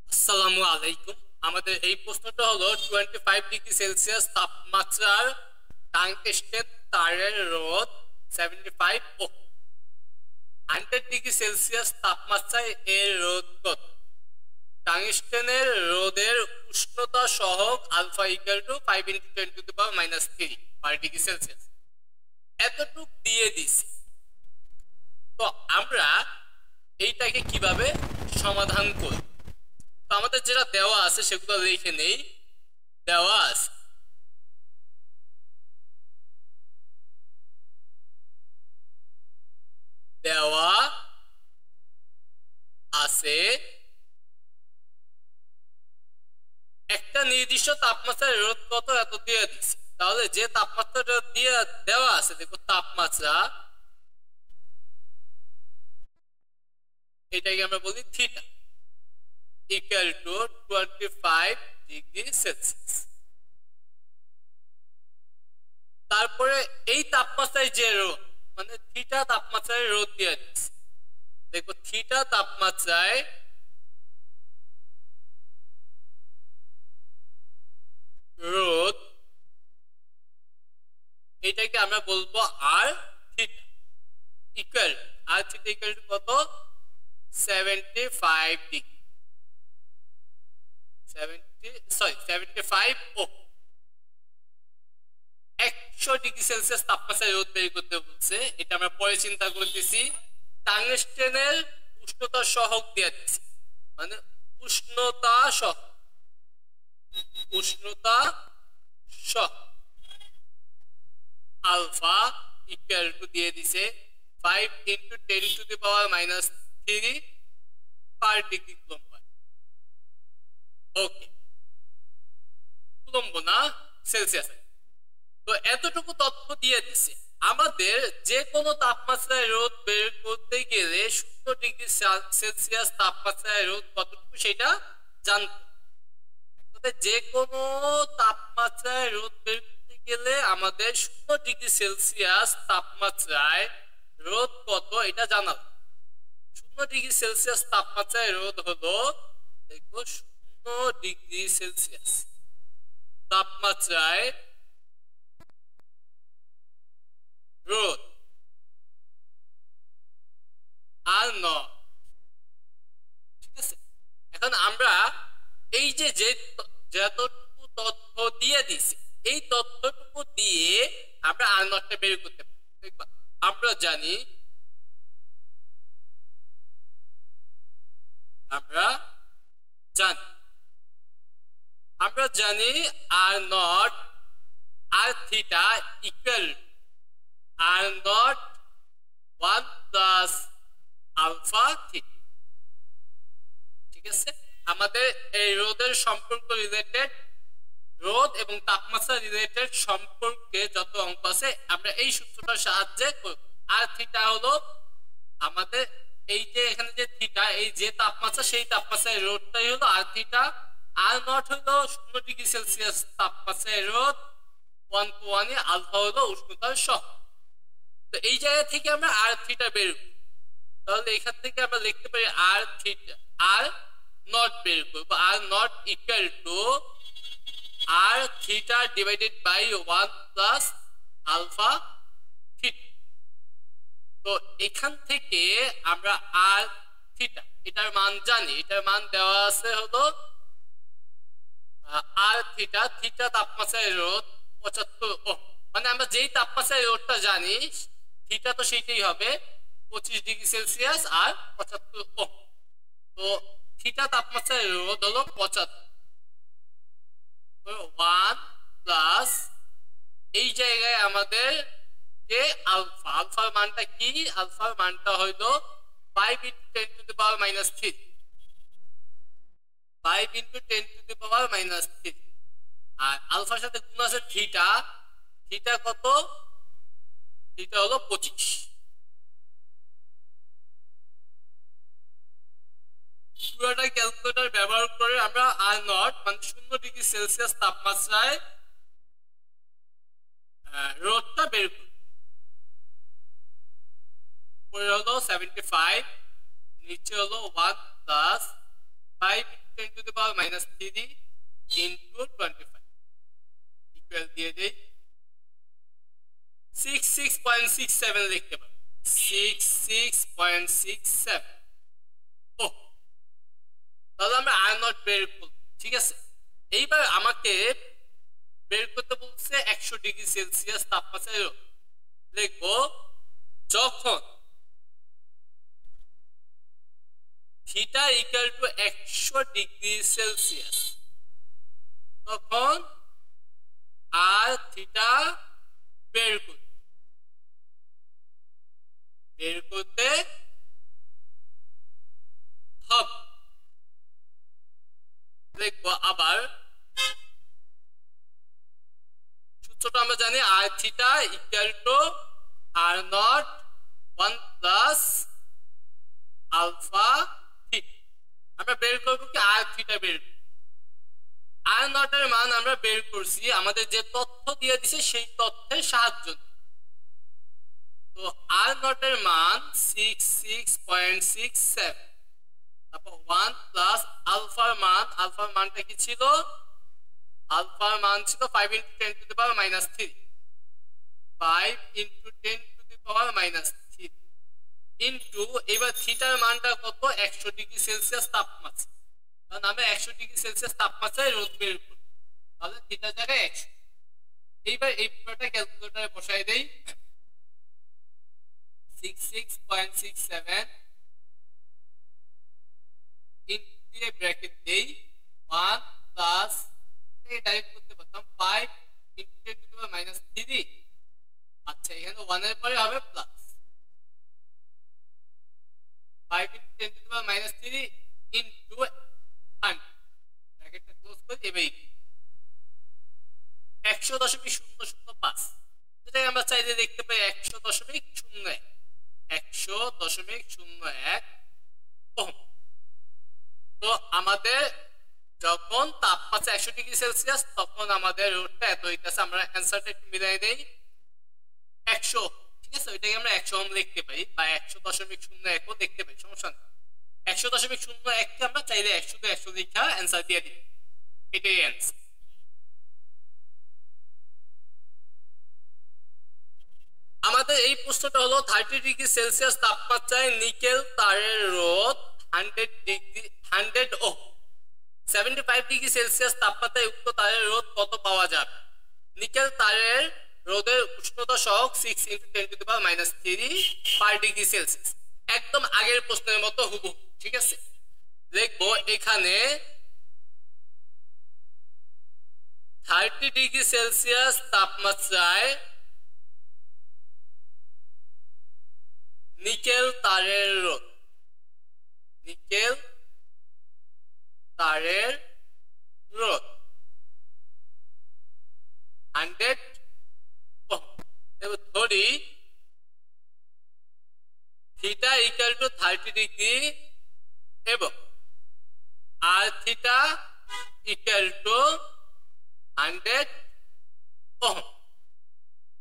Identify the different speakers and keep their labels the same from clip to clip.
Speaker 1: আসসালামু আলাইকুম। আমাদের এই প্রশ্নটা হলো 25 ডিগ্রি সেলসিয়াস তাপমাত্রার টাংস্টেন তারের রোধ 75 ওহম। 100 ডিগ্রি সেলসিয়াস তাপমাত্রায় এর রোধ কত? টাংস্টেনের রোধের উষ্ণতা সহগ alpha equal to 5 × 10⁻³ per degree Celsius. এতটুক দিয়ে দিছি। তো আমরা এইটাকে কিভাবে সমাধান করব? তো আমাদের যেটা দেওয়া আছে সেগুলো লিখে নেই। দেওয়া আছে দেওয়া আছে একটা নির্দিষ্ট তাপমাত্রার রোধ কত এত দিয়ে দিচ্ছে। তাহলে যে তাপমাত্রাটা দিয়ে দেওয়া আছে, দেখো তাপমাত্রা, এটাকে আমরা বলি theta equal two 25 degree Celsius. তারপরে এই তাপমাত্রায় যে রোধ, মানে থিটা তাপমাত্রায় রোধ দিয়ে দিচ্ছে। দেখো থিটা তাপমাত্রায় রোধ, এটাকে আমরা বলবো আর থিটা ইকুয়াল টু কত? 75 ডিগ্রি 75 ওহম। 100 ডিগ্রি সেলসিয়াস তাপমাত্রায় রোধ বের করতে বলছে, এটা আমরা পরে চিন্তা করতেছি। টাংস্টেনের উষ্ণতা সহগ দিয়ে দিচ্ছি, মানে উষ্ণতা সহ আলফা ইকুয়াল টু দিয়ে দিছে 5 × 10⁻³ পার ডিগ্রি কুলম্ব। ওকে, কুলম্ব না সেলসিয়াস। তো এতটুকু তথ্য দিয়ে দিছে। আমাদের যে কোনো তাপমাত্রায় রোধ বের করতে গেলে 0 ডিগ্রি সেলসিয়াস তাপমাত্রায় রোধ কতটুকু সেটা জানতে। যে কোনো তাপমাত্রায় রোধ বের করতে গেলে আমাদের 0 ডিগ্রি সেলসিয়াস তাপমাত্রায় রোধ কত এটা জানা। 0 ডিগ্রি সেলসিয়াস তাপমাত্রায় রোধ হলো, দেখো 0 ডিগ্রি সেলসিয়াস তাপমাত্রায় রোধ আর নট। ঠিক আছে, এখন আমরা এই যে যতটুকু তথ্য দিয়ে দিছি, এই তথ্যটুকু দিয়ে আমরা আর নটটা বের করতে পারি। আমরা জানি R naught R theta equal R not 1 plus alpha theta. ঠিক আছে, আমাদের এই রোধের সম্পর্ক রিলেটেড, রোধ এবং তাপমাত্রা রিলেটেড সম্পর্কে যত অঙ্ক আছে আমরা এই সূত্রটার সাহায্যে করব। আর থিটা হলো আমাদের এই যে এখানে যে থিটা, এই যে তাপমাত্রা, সেই তাপমাত্রায় রোধটাই হলো আর থিটা। আর নট হলো 0 ডিগ্রি সেলসিয়াস তাপমাত্রায় রোধ, 1 to 1 এ আলফা হলো উষ্ণতার সহগ। তো এই জায়গা থেকে আমরা আর থিটা বের করব। তাহলে এখান থেকে আমরা লিখতে পারি আর থিটা, আর নট বের করব। R naught equal to r theta divided by 1 plus alpha theta. তো এখান থেকে আমরা আর থিটা এটার মান জানি। এটার মান দেওয়া আছে হলো আর থিটা, থিটা তাপমাত্রায় রোধ 75 ওহম। মানে আমরা যেই তাপমাত্রায় রোধটা জানি, থিটা তো সেইটাই হবে 25 ডিগ্রি সেলসিয়াস আর 75 ওহম। তো থিটা তাপমাত্রায় রোধ হলো 75। 1 প্লাস এই জায়গায় আমাদের যে আলফা, আলফার মানটা কি? আলফার মানটা হইলো 5 × 10⁻³ 5 × 10⁻³ আর আলফার সাথে গুণ আছে থিটা। থিটা কত? থিটা হলো 25। পুরোটা ক্যালকুলেটর ব্যবহার করে আমরা আর নট মানে 0 ডিগ্রি সেলসিয়াস তাপমাত্রায় রোধটা বের করি। উপরে হলো 75, নিচে হলো 1 plus 5 × 10 to the power minus 3 into 25 equal দিয়ে দেই 66.67 লিখতে পারো 66.67 ও তাহলে আমরা আর নট বের করব ঠিক আছে এইবার আমাকে বের করতে বলছে 100 ডিগ্রি সেলসিয়াস তাপমাত্রায় লিখবো যখন theta equal two 100 degree Celsius তখন আর থিটা বের করতে হবে লিখবো আবার সূত্রটা আমরা জানি R theta equal to R not 1 plus alpha theta আমরা বের করব কি আর থিটা বের করব আর নটের মান আমরা বের করছি আমাদের যে তথ্য দিয়ে দিয়েছে সেই তথ্যের সাহায্যে তো আর নটের মান 66.67 তারপর 1 প্লাস আলফার মানটা কি ছিল আলফার মান ছিল 5 into 10 to the power minus 3 5 into 10 to the power minus 3 into এবার থিটার মানটা কত 100 ডিগ্রি সেলসিয়াস তাপমাত্রা কারণ আমরা 100 ডিগ্রি সেলসিয়াস তাপমাত্রায় রোদ বের করব তাহলে থিটার জায়গায় 100 এইবার এই পুরোটা ক্যালকুলেটরে বসাই দেই 66.67 into ব্র্যাকেট দেই 1 প্লাস এই ডাইরেক্ট করতে পারতাম 5 into 10 to the power minus 3 আচ্ছা এখানে 1 এর পরে হবে plus 5 into 10 to the power minus 3 into 100 ব্র্যাকেটটা close করে দেবেই 100.005 যেটা আমরা চাইলে দেখতে পাই 100.01 100.01 ওহম তো আমাদের যখন তাপমাত্রা 100 ডিগ্রি সেলসিয়াস তখন আমাদের রোদটা এত হইতাছে আমরা অ্যানসারটা একটু মিলাই দেই 100 ঠিক আছে ওইটাকে আমরা 100 ওহম লিখতে পারি বা 100.01 ও দেখতে পাই সমস্যা নেই 100.01 কে আমরা চাইলে 100 লিখা অ্যানসার দিয়ে দিই এটাই অ্যানসার আমাদের এই প্রশ্নটা হলো 30 ডিগ্রি সেলসিয়াস তাপমাত্রায় নিকেল তারের রোধ 100 ওহম 75 ডিগ্রি সেলসিয়াস তাপমাত্রায় উক্ত তারের রোধ কত পাওয়া যাবে নিকেল তারের রোদের উষ্ণতা সহগ 6 into 10 to the power minus 3 per degree Celsius একদম আগের প্রশ্নের মতো হুবহু ঠিক আছে লিখবো এখানে 30 ডিগ্রি সেলসিয়াস তাপমাত্রায় নিকেল তারের রোধ নিকেল তারের রোধ 100 ওহম এবার ধরি থিটা ইকুয়াল টু 30 ডিগ্রি এবং আর থিটা ইকুয়াল টু 100 ওহম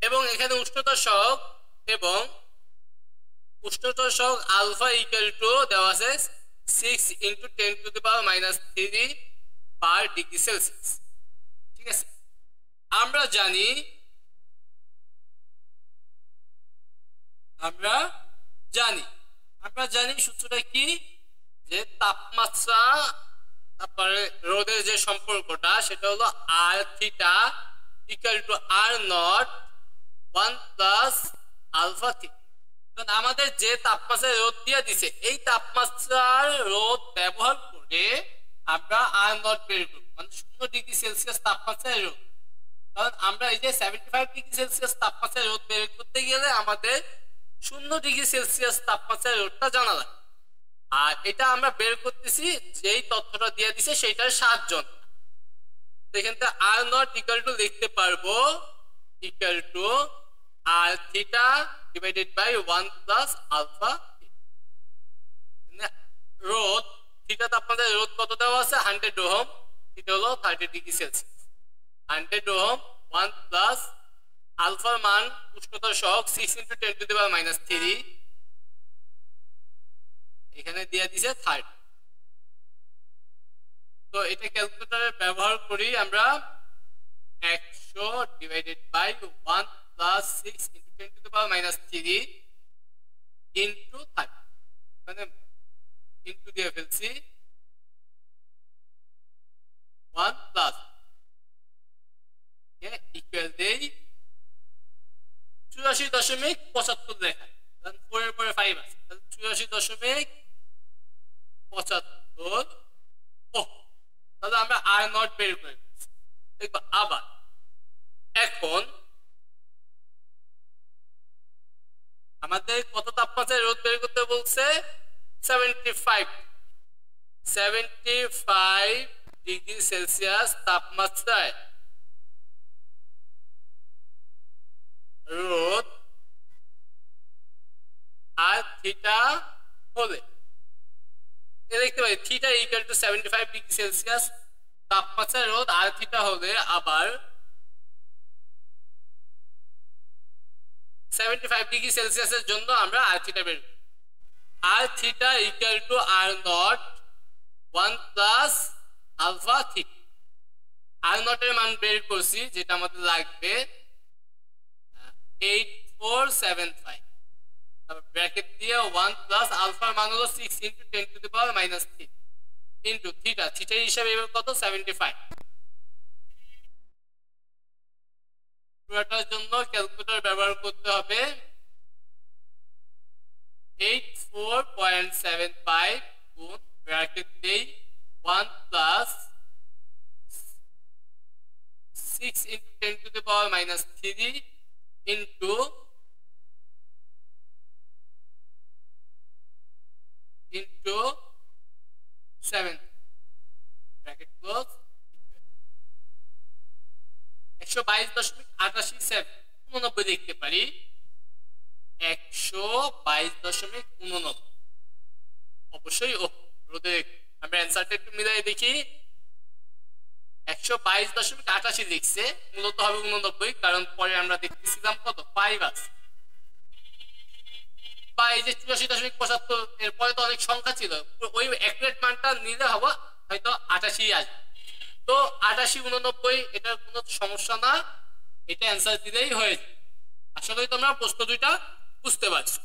Speaker 1: এবং এখানে উষ্ণতা সহগ এবং উষ্ণতা সহগ আলফা ইকুয়াল টু দেওয়া আছে 6 into 10 to the power minus 3 per degree Celsius ঠিক আছে আমরা জানি সূত্রটা কি যে তাপমাত্রা তারপরে রোদের যে সম্পর্কটা সেটা হলো R theta equal to R not 1 plus alpha theta কারণ আমাদের যে তাপমাত্রায় রোদ দিয়ে দিছে এই তাপমাত্রার রোদ ব্যবহার করে আমরা আর নট বের করব মানে 0 ডিগ্রি সেলসিয়াস তাপমাত্রায় রোদ কারণ আমরা এই যে 75 ডিগ্রি সেলসিয়াস তাপমাত্রায় রোদ বের করতে গেলে আমাদের 0 ডিগ্রি সেলসিয়াস তাপমাত্রায় রোদটা জানা লাগে আর এটা আমরা বের করতেছি যেই তথ্যটা দিয়ে দিছে সেটার সাহায্য তো এখান থেকে আর নট ইকুয়াল টু লিখতে পারবো equal to r theta divided by 1 plus alpha রোদ থিটা তাপমাত্রায় রোদ কত দেওয়া আছে 100 ওহম এটা হলো 30 ডিগ্রি সেলসিয়াস 100 ওহম 1 প্লাস আলফার মান উষ্ণতা সহগ 6 into 10 to the power minus 3 এখানে দিয়ে দিয়েছে 30 তো এটা ক্যালকুলেটরে ব্যবহার করি আমরা 100 divided by 1 plus 6 into 10 to the power minus 3 into 30 মানে ইনটু দিয়ে ফেলছি 1 প্লাস ইকুয়াল দেই 84.75 লেখা, 4 এর পরে 5 আছে, 84.75 তাহলে আমরা আর নট বের করে দেখবো। আবার এখন আমাদের কত তাপমাত্রায় রোদ বের করতে বলছে? 75 ডিগ্রি সেলসিয়াস তাপমাত্রায় রোদ আর থিটা হলে দেখতে পাই theta equal to 75 degree Celsius তাপমাত্রায় রোদ আর থিটা হলে আবার 75 ডিগ্রি সেলসিয়াসের জন্য আমরা আর থিটা বের করি। R theta equal to R not 1 plus alpha theta. R নটের মান বের করছি যেটা আমাদের লাগবে 8475, তারপর ব্র্যাকেট দিয়ে 1 প্লাস আলফার মান হলো 6 into 10 to the power minus 3 into theta. থিটার হিসাবে এবার কত? 75। পুরোটার জন্য ক্যালকুলেটর ব্যবহার করতে হবে 84.75 গুণ ব্র্যাকেট দেই 1 plus 6 into 10 to the power minus 3 into 7 bracket close 122.89 দেখতে পারি। 122.89 অবশ্যই রোদে আমরা অ্যান্সারটা একটু মিলাই দেখি। 122.88 লিখছে, মূলত হবে 89, কারণ পরে আমরা দেখতেছিলাম কত 5 আছে বা এই যে 84.75 এরপরে তো অনেক সংখ্যা ছিল, ওই অ্যাকুরেট মানটা নিলে হবে হয়তো 88 আসবে। তো 88-89 এটার কোনো সমস্যা না, এটা অ্যান্সার দিলেই হয়ে যায়। আশা করি তোমরা প্রশ্ন দুইটা বুঝতে পারছো।